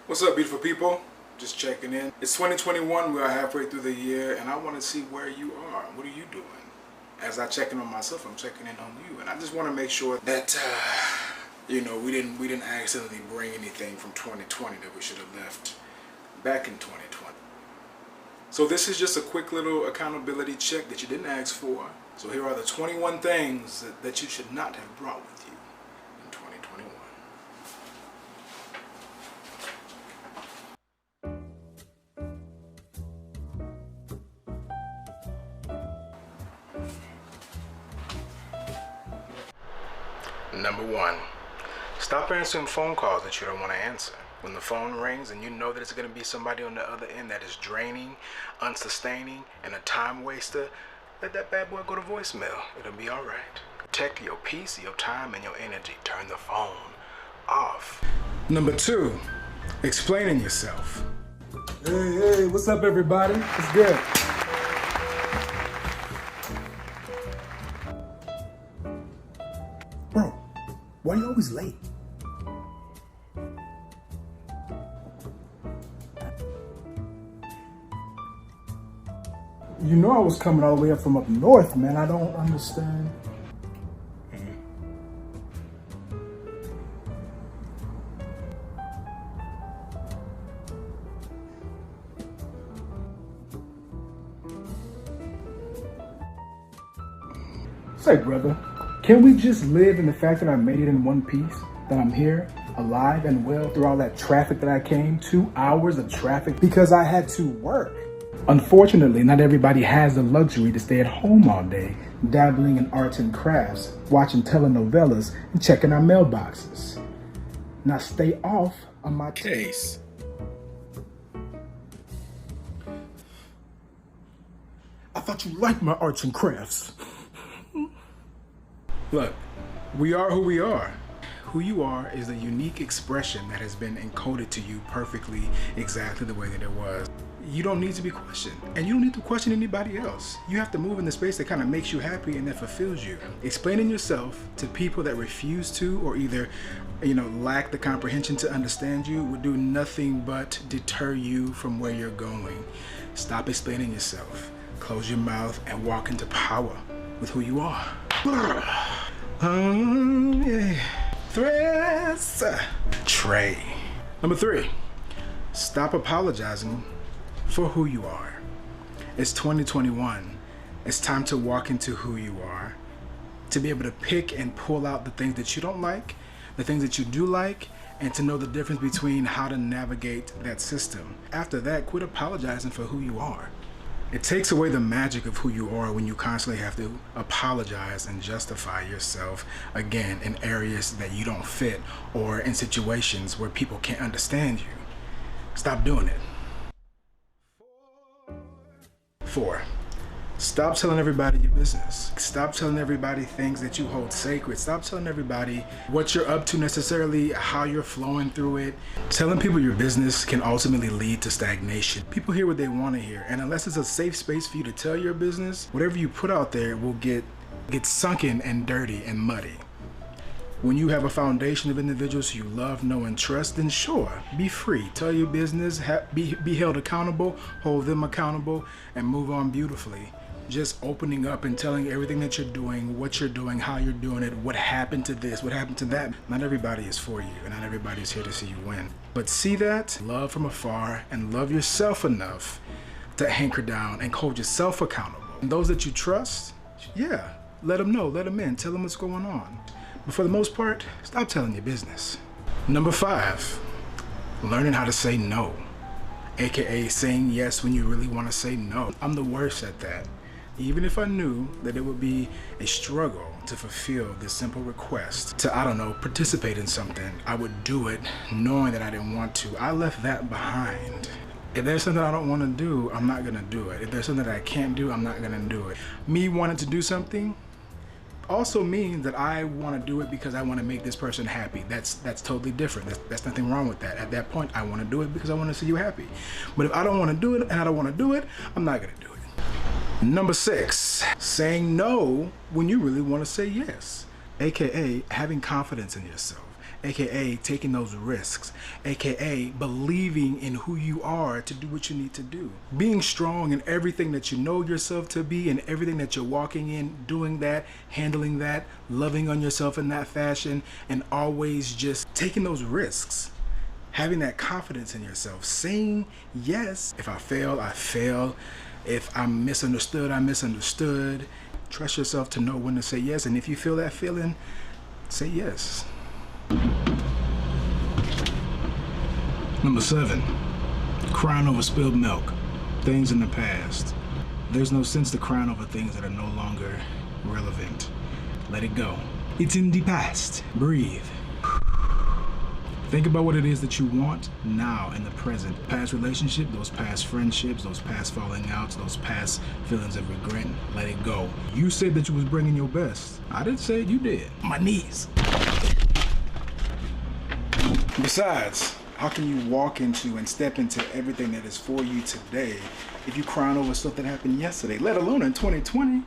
What's up, beautiful people? Just checking in. It's 2021, we are halfway through the year, and I want to see where you are. What are you doing? As I check in on myself, I'm checking in on you, and I just want to make sure that we didn't accidentally bring anything from 2020 that we should have left back in 2020. So this is just a quick little accountability check that you didn't ask for. So here are the 21 things that you should not have brought with you in 2021. Number 1, stop answering phone calls that you don't want to answer. When the phone rings and you know that it's going to be somebody on the other end that is draining, unsustaining, and a time waster, let that bad boy go to voicemail. It'll be all right. Protect your peace, your time, and your energy. Turn the phone off. Number 2, explaining yourself. Hey, what's up, everybody? It's good. Bro, why are you always late? You know I was coming all the way up from up north, man. I don't understand. Say, brother, can we just live in the fact that I made it in one piece? That I'm here, alive and well through all that traffic that I came, 2 hours of traffic because I had to work. Unfortunately, not everybody has the luxury to stay at home all day, dabbling in arts and crafts, watching telenovelas, and checking our mailboxes. Now stay off of my case. I thought you liked my arts and crafts. Look, we are who we are. Who you are is a unique expression that has been encoded to you perfectly, exactly the way that it was. You don't need to be questioned, and you don't need to question anybody else. You have to move in the space that kind of makes you happy and that fulfills you. Explaining yourself to people that refuse to or either, lack the comprehension to understand you would do nothing but deter you from where you're going. Stop explaining yourself. Close your mouth and walk into power with who you are. Threats. Trey. Number 3, stop apologizing for who you are. It's 2021. It's time to walk into who you are, to be able to pick and pull out the things that you don't like, the things that you do like, and to know the difference between how to navigate that system. After that, quit apologizing for who you are. It takes away the magic of who you are when you constantly have to apologize and justify yourself again in areas that you don't fit or in situations where people can't understand you. Stop doing it. 4, stop telling everybody your business. Stop telling everybody things that you hold sacred. Stop telling everybody what you're up to necessarily, how you're flowing through it. Telling people your business can ultimately lead to stagnation. People hear what they want to hear, and unless it's a safe space for you to tell your business, whatever you put out there will get sunken and dirty and muddy. When you have a foundation of individuals you love, know, and trust, then sure, be free. Tell your business, be held accountable, hold them accountable, and move on beautifully. Just opening up and telling everything that you're doing, what you're doing, how you're doing it, what happened to this, what happened to that. Not everybody is for you, and not everybody is here to see you win. But see that, love from afar, and love yourself enough to anchor down and hold yourself accountable. And those that you trust, yeah, let them know, let them in, tell them what's going on. But for the most part, stop telling your business. Number 5, learning how to say no, aka saying yes when you really want to say no. I'm the worst at that. Even if I knew that it would be a struggle to fulfill this simple request to, participate in something, I would do it knowing that I didn't want to. I left that behind. If there's something I don't want to do, I'm not gonna do it. If there's something that I can't do, I'm not gonna do it. Me wanting to do something also means that I want to do it because I want to make this person happy. That's totally different. That's nothing wrong with that. At that point, I want to do it because I want to see you happy. But if I don't want to do it and I don't want to do it, I'm not going to do it. Number 6, saying no when you really want to say yes, aka having confidence in yourself. aka taking those risks, aka believing in who you are to do what you need to do. Being strong in everything that you know yourself to be and everything that you're walking in, doing that, handling that, loving on yourself in that fashion, and always just taking those risks. Having that confidence in yourself, saying yes. If I fail, I fail. If I'm misunderstood, I misunderstood. Trust yourself to know when to say yes, and if you feel that feeling, say yes. Number 7, crying over spilled milk, things in the past. There's no sense to crying over things that are no longer relevant. Let it go. It's in the past. Breathe. Think about what it is that you want now in the present. Past relationship, those past friendships, those past falling outs, those past feelings of regret. Let it go. You said that you was bringing your best. I didn't say it, you did. My knees. Besides, how can you walk into and step into everything that is for you today if you crying over stuff that happened yesterday, let alone in 2020?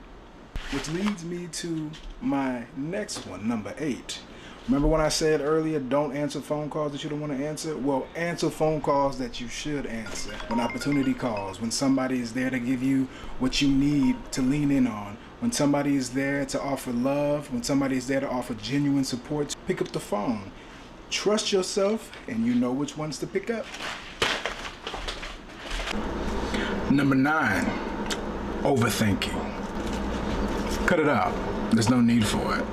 Which leads me to my next one, number 8. Remember when I said earlier, don't answer phone calls that you don't want to answer? Well, answer phone calls that you should answer. When opportunity calls, when somebody is there to give you what you need to lean in on, when somebody is there to offer love, when somebody is there to offer genuine support, pick up the phone. Trust yourself, and you know which ones to pick up. Number 9, overthinking. Cut it out. There's no need for it.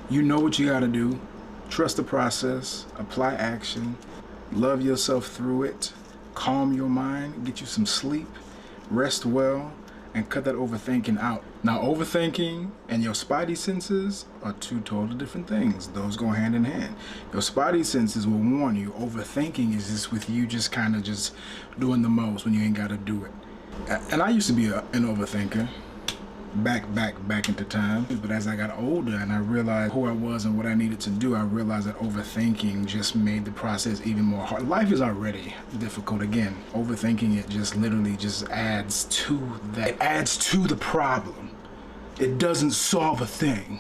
You know what you gotta do. Trust the process, apply action, love yourself through it, calm your mind, get you some sleep, rest well, and cut that overthinking out. Now, overthinking and your spidey senses are 2 totally different things. Those go hand in hand. Your spidey senses will warn you. Overthinking is just with you just kind of just doing the most when you ain't gotta do it. And I used to be an overthinker. Back into time. But as I got older and I realized who I was and what I needed to do, I realized that overthinking just made the process even more hard. Life is already difficult. Again, overthinking it just literally just adds to that. It adds to the problem. It doesn't solve a thing.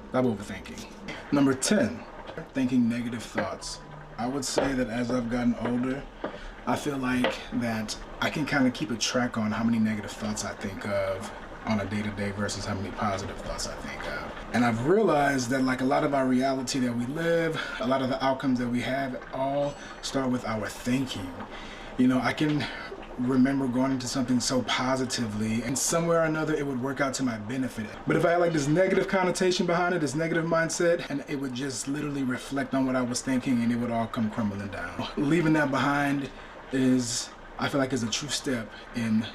Stop overthinking. Number 10, thinking negative thoughts. I would say that as I've gotten older, I feel like that I can kind of keep a track on how many negative thoughts I think of on a day-to-day versus how many positive thoughts I think of. And I've realized that like a lot of our reality that we live, a lot of the outcomes that we have all start with our thinking. You know, I can remember going into something so positively and somewhere or another it would work out to my benefit. But if I had like this negative connotation behind it, this negative mindset, and it would just literally reflect on what I was thinking and it would all come crumbling down. Leaving that behind is, I feel like, is a true step in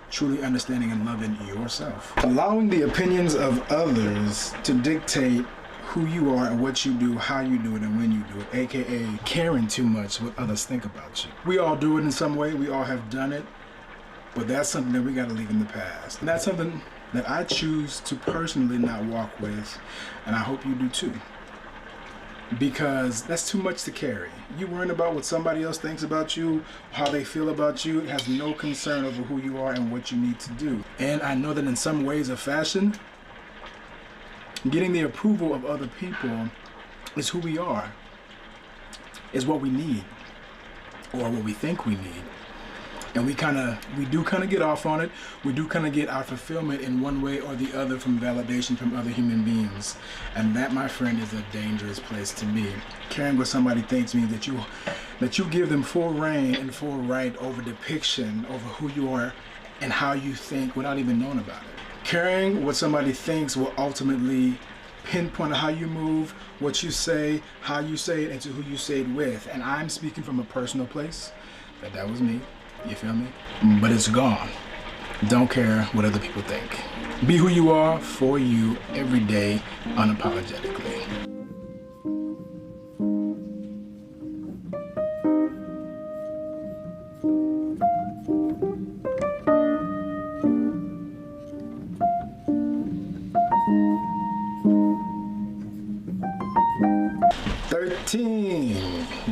truly understanding and loving yourself. Allowing the opinions of others to dictate who you are and what you do, how you do it, and when you do it, aka caring too much what others think about you. We all do it in some way, we all have done it, but that's something that we gotta leave in the past. And that's something that I choose to personally not walk with, and I hope you do too. Because that's too much to carry. You worrying about what somebody else thinks about you, how they feel about you. It has no concern over who you are and what you need to do. And I know that in some ways of fashion, getting the approval of other people is who we are, is what we need, or what we think we need. And we do kind of get off on it. We do kind of get our fulfillment in one way or the other from validation from other human beings. And that, my friend, is a dangerous place to be. Caring what somebody thinks means that you give them full reign and full right over depiction, over who you are and how you think without even knowing about it. Caring what somebody thinks will ultimately pinpoint how you move, what you say, how you say it, and to who you say it with. And I'm speaking from a personal place. That was me. You feel me? But it's gone. Don't care what other people think. Be who you are for you every day, unapologetically.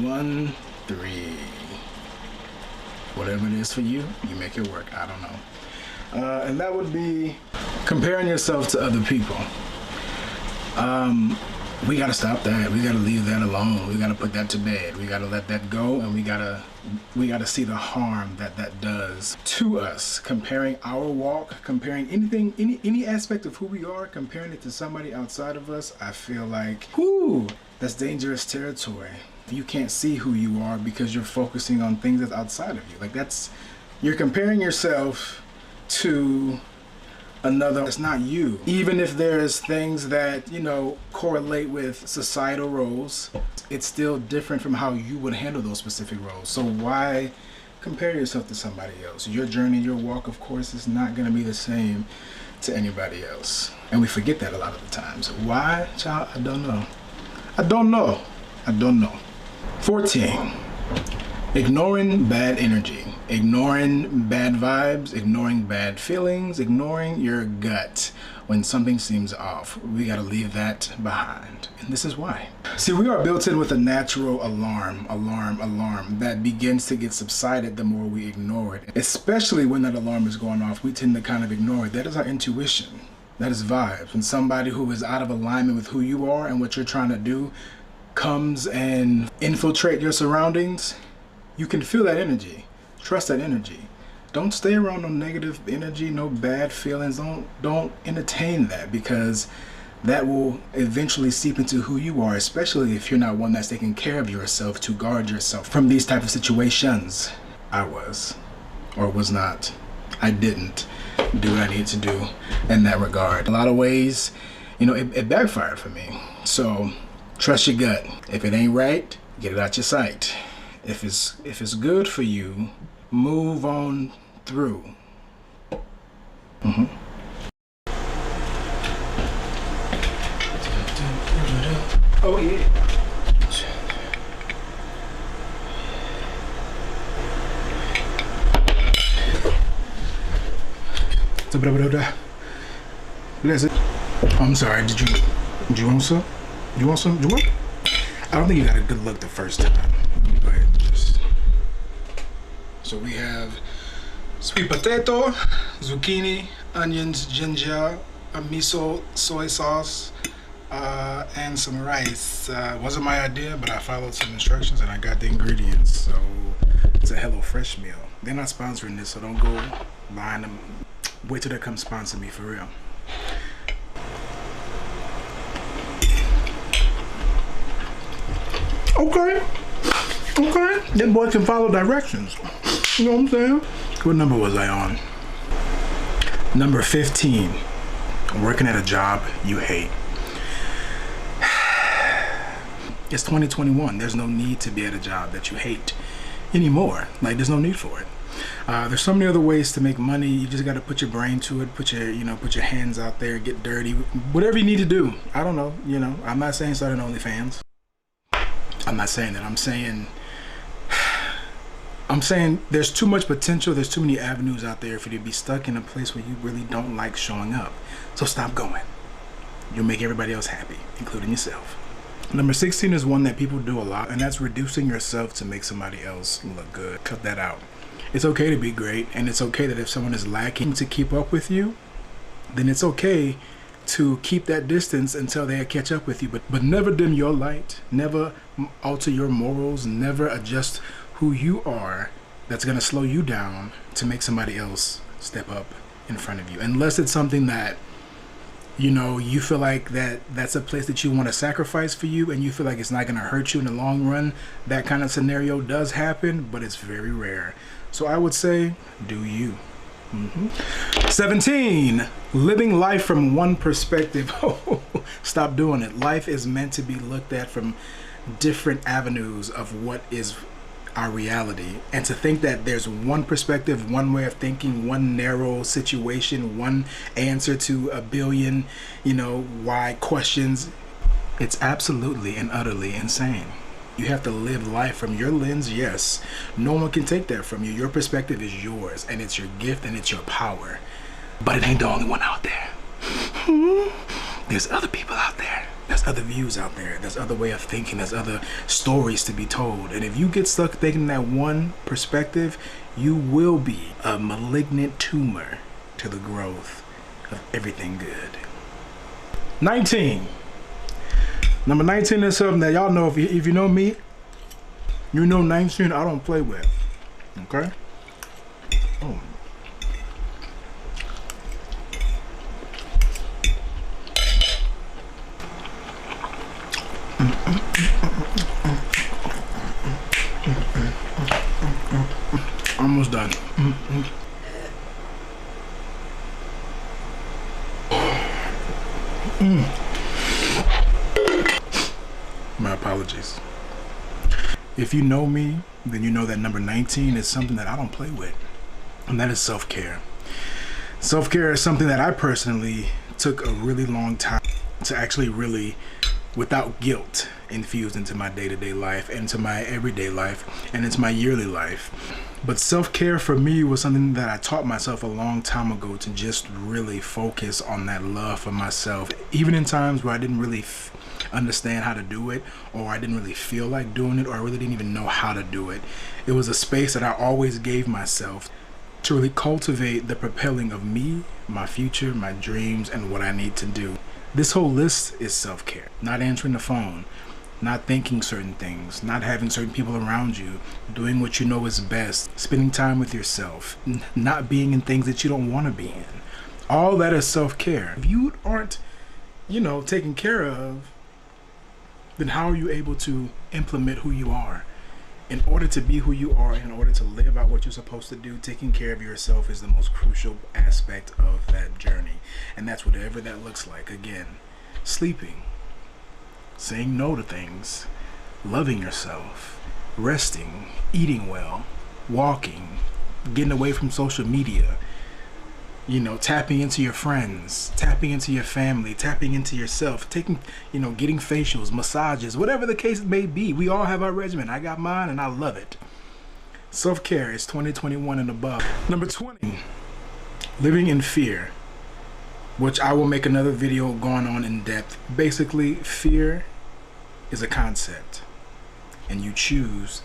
One, 3. Whatever it is for you, you make it work. I don't know. And that would be comparing yourself to other people. We gotta stop that. We gotta leave that alone. We gotta put that to bed. We gotta let that go, and we gotta see the harm that that does to us. Comparing our walk, comparing anything, any aspect of who we are, comparing it to somebody outside of us, I feel like, whoo, that's dangerous territory. You can't see who you are because you're focusing on things that's outside of you. Like you're comparing yourself to another. It's not you. Even if there's things that, you know, correlate with societal roles, it's still different from how you would handle those specific roles. So why compare yourself to somebody else? Your journey, your walk, of course, is not going to be the same to anybody else. And we forget that a lot of the times. Why, child? I don't know. I don't know. 14. Ignoring bad energy, ignoring bad vibes, ignoring bad feelings, ignoring your gut when something seems off. We gotta leave that behind. And this is why. See, we are built in with a natural alarm that begins to get subsided the more we ignore it. Especially when that alarm is going off, we tend to kind of ignore it. That is our intuition. That is vibes. When somebody who is out of alignment with who you are and what you're trying to do comes and infiltrate your surroundings, you can feel that energy. Trust that energy. Don't stay around no negative energy, no bad feelings. Don't entertain that, because that will eventually seep into who you are, especially if you're not one that's taking care of yourself to guard yourself from these type of situations. I was, or was not. I didn't do what I needed to do in that regard. A lot of ways, you know, it backfired for me. So trust your gut. If it ain't right, get it out your sight. If it's good for you, move on through. Oh yeah. I'm sorry. Did you want some? You want some? You want? I don't think you got a good look the first time. Go ahead. So we have sweet potato, zucchini, onions, ginger, a miso soy sauce, and some rice. Wasn't my idea, but I followed some instructions and I got the ingredients. So it's a Hello Fresh meal. They're not sponsoring this, so don't go buying them. Wait till they come sponsor me, for real. Okay. That boy can follow directions. You know what I'm saying? What number was I on? Number 15. Working at a job you hate. It's 2021. There's no need to be at a job that you hate anymore. Like, there's no need for it. There's so many other ways to make money. You just got to put your brain to it. Put your hands out there. Get dirty. Whatever you need to do. I don't know. You know, I'm not saying start an OnlyFans. I'm not saying that. I'm saying there's too much potential. There's too many avenues out there for you to be stuck in a place where you really don't like showing up. So stop going. You'll make everybody else happy, including yourself. Number 16 is one that people do a lot, and that's reducing yourself to make somebody else look good. Cut that out. It's okay to be great, and it's okay that if someone is lacking to keep up with you, then it's okay to keep that distance until they catch up with you. But never dim your light, never alter your morals, never adjust who you are that's going to slow you down to make somebody else step up in front of you. Unless it's something that, you know, you feel like that's a place that you want to sacrifice for you, and you feel like it's not going to hurt you in the long run. That kind of scenario does happen, but it's very rare. So I would say, do you. 17, living life from one perspective. Stop doing it. Life is meant to be looked at from different avenues of what is our reality, and to think that there's one perspective, one way of thinking, one narrow situation, one answer to a billion, why questions, it's absolutely and utterly insane. You have to live life from your lens. Yes, no one can take that from you. Your perspective is yours, and it's your gift, and it's your power. But it ain't the only one out there. There's other people out there. There's other views out there. There's other way of thinking. There's other stories to be told. And if you get stuck thinking that one perspective, you will be a malignant tumor to the growth of everything good. 19. Number 19 is something that y'all know. If you know me, you know 19 I don't play with. Okay? Oh. Almost done. My apologies. If you know me, then you know that number 19 is something that I don't play with, and that is self-care. Self-care is something that I personally took a really long time to actually really, without guilt, infuse into my day-to-day life, into my everyday life, and into my yearly life. But self-care for me was something that I taught myself a long time ago, to just really focus on that love for myself, even in times where I didn't really understand how to do it, or I didn't really feel like doing it, or I really didn't even know how to do it. It was a space that I always gave myself to really cultivate the propelling of me, my future, my dreams, and what I need to do. This whole list is self-care. Not answering the phone, not thinking certain things, not having certain people around you, doing what you know is best, spending time with yourself, not being in things that you don't want to be in. All that is self-care. If you aren't, taken care of, then how are you able to implement who you are? In order to be who you are, in order to live out what you're supposed to do, taking care of yourself is the most crucial aspect of that journey. And that's whatever that looks like. Again, sleeping, saying no to things, loving yourself, resting, eating well, walking, getting away from social media, tapping into your friends, tapping into your family, tapping into yourself, getting facials, massages, whatever the case may be. We all have our regimen. I got mine and I love it. Self-care is 2021 and above. Number 20, living in fear, which I will make another video going on in depth. Basically, fear is a concept, and you choose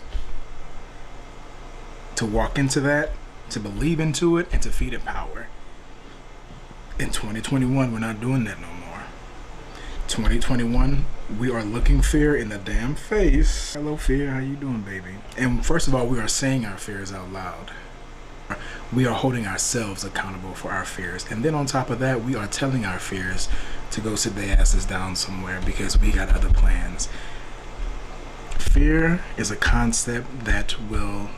to walk into that, to believe into it, and to feed it power. In 2021, we're not doing that no more. 2021, we are looking fear in the damn face. Hello, fear. How you doing, baby? And first of all, we are saying our fears out loud. We are holding ourselves accountable for our fears. And then on top of that, we are telling our fears to go sit their asses down somewhere because we got other plans. Fear is a concept that will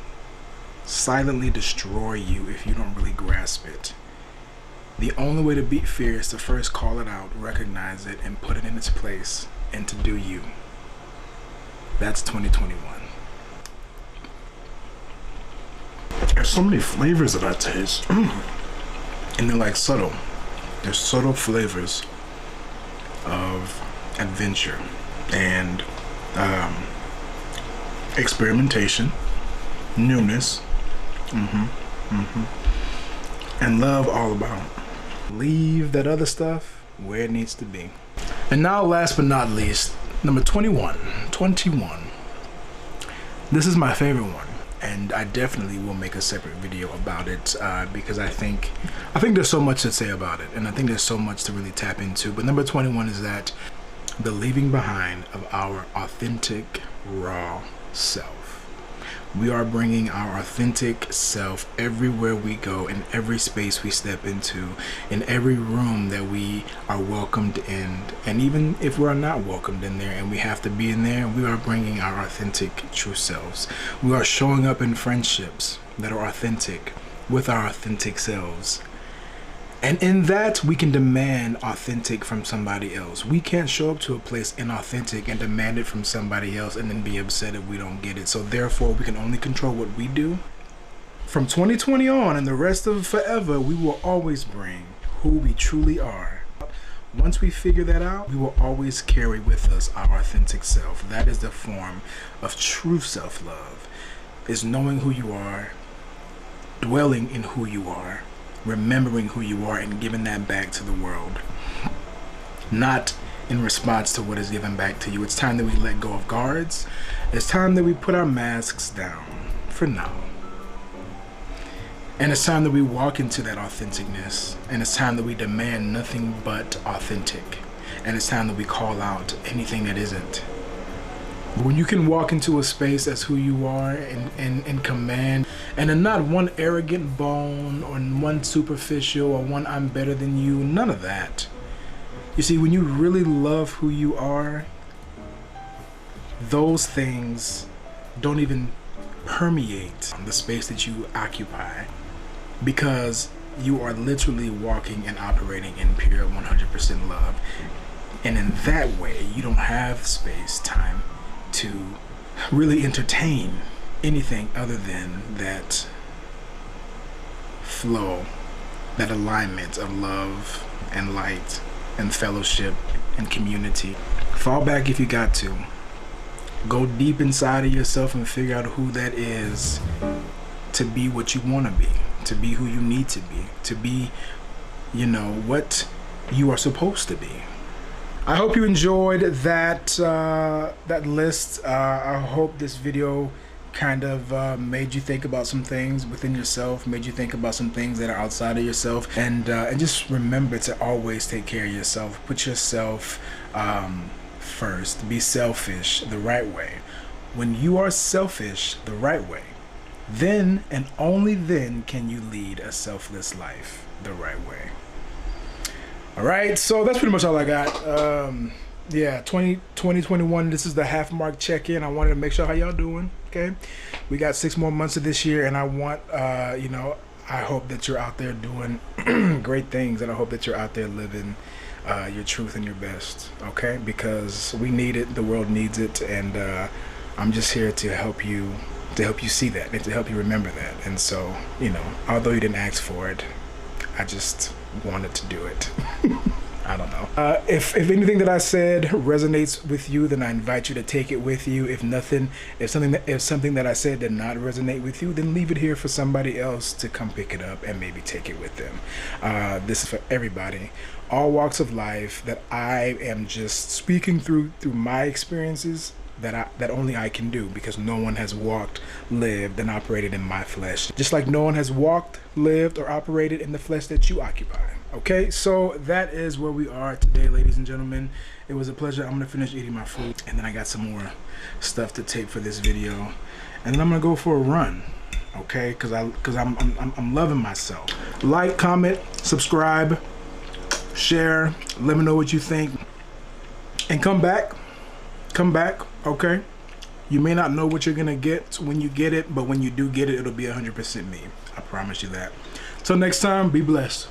silently destroy you if you don't really grasp it. The only way to beat fear is to first call it out, recognize it, and put it in its place, and to do you. That's 2021. There's so many flavors that I taste. And they're like subtle. There's subtle flavors of adventure and experimentation, newness, and love all about. Leave that other stuff where it needs to be. And now, last but not least, number 21. This is my favorite one, and I definitely will make a separate video about it because I think there's so much to say about it, and I think there's so much to really tap into. But number 21 is that the leaving behind of our authentic, raw self. We are bringing our authentic self everywhere we go, in every space we step into, in every room that we are welcomed in. And even if we're not welcomed in there and we have to be in there, we are bringing our authentic, true selves. We are showing up in friendships that are authentic with our authentic selves. And in that, we can demand authentic from somebody else. We can't show up to a place inauthentic and demand it from somebody else and then be upset if we don't get it. So therefore, we can only control what we do. From 2020 on and the rest of forever, we will always bring who we truly are. Once we figure that out, we will always carry with us our authentic self. That is the form of true self-love, is knowing who you are, dwelling in who you are, remembering who you are, and giving that back to the world, not in response to what is given back to you. It's time that we let go of guards. It's time that we put our masks down for now, and it's time that we walk into that authenticness, and it's time that we demand nothing but authentic. and it's time that we call out anything that isn't. When you can walk into a space as who you are in command, and in not one arrogant bone or one superficial or one I'm better than you, none of that. You see, when you really love who you are, those things don't even permeate the space that you occupy, because you are literally walking and operating in pure 100% love. And in that way, you don't have space, time to really entertain anything other than that flow, that alignment of love and light and fellowship and community. Fall back if you got to. Go deep inside of yourself and figure out who that is, to be what you want to be who you need to be, you know, what you are supposed to be. I hope you enjoyed that that list. I hope this video kind of made you think about some things within yourself, made you think about some things that are outside of yourself, and just remember to always take care of yourself. Put yourself first. Be selfish the right way. When you are selfish the right way, then and only then can you lead a selfless life the right way. All right, so that's pretty much all I got. Yeah, 2021, this is the half mark check-in. I wanted to make sure how y'all doing, okay? We got 6 more months of this year, and I want, you know, I hope that you're out there doing great things, and I hope that you're out there living your truth and your best, okay? Because we need it, the world needs it, and I'm just here to help you see that and to help you remember that. And so, you know, although you didn't ask for it, I just wanted to do it. I don't know. If anything that I said resonates with you, then I invite you to take it with you. If something that I said did not resonate with you, then leave it here for somebody else to come pick it up and maybe take it with them. This is for everybody, all walks of life, that I am just speaking through my experiences that only I can do, because no one has walked, lived, and operated in my flesh, just like no one has walked, lived, or operated in the flesh that you occupy. Okay, so that is where we are today, ladies and gentlemen. It was a pleasure. I'm gonna finish eating my food, and then I got some more stuff to tape for this video, and then I'm gonna go for a run. Okay, because I'm loving myself. Like, comment, subscribe, share. Let me know what you think, and come back. Okay? You may not know what you're gonna get when you get it, but when you do get it, it'll be 100% me. I promise you that. Till next time, be blessed.